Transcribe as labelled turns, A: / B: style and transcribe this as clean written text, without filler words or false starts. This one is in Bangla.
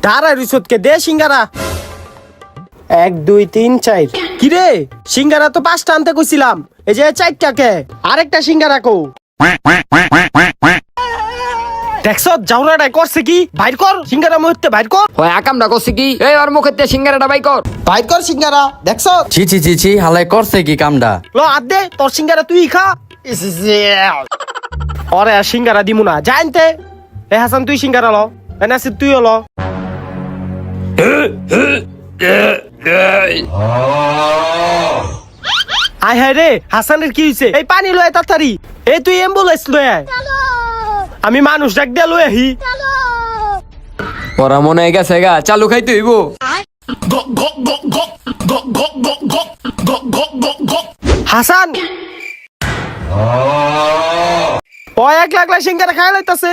A: দাঁড়ায় রুসতকে দে সিঙ্গারা 1 2 3 4 কি রে সিঙ্গারা তো 5টা আনতে কইছিলাম এই যে 4টাকে আরেকটা সিঙ্গারা কো দেখছো জাউরাটাই করছে কি বাইর কর সিঙ্গারা মুহূর্তে বাইর কর
B: হয় আকামটা করছে কি এই ওর মুখেতে সিঙ্গারাটা বাই কর
A: বাইর কর সিঙ্গারা দেখছো
C: ছি ছি ছি ছি হালাই করছে কি কামডা
A: লো আদ দে তোর সিঙ্গারা তুই খা ওরে আর সিঙ্গারা দিমু না জানতে এ হাসান তুই সিঙ্গারা লো এ নাসির তুই লো আয় হায় রে হাসানের কি হইছে এই পানি লয় তাড়াতাড়ি এই তুই অ্যাম্বুলেন্স লয় আয় আমি মানুষ ডাক দিয়ে লয় আহি
B: ওরা মনে হয়ে গেছে গা চালু খাইতে হইব
A: হাসান ও 1 লাখ সিঙ্গারা খাই লাইতাছে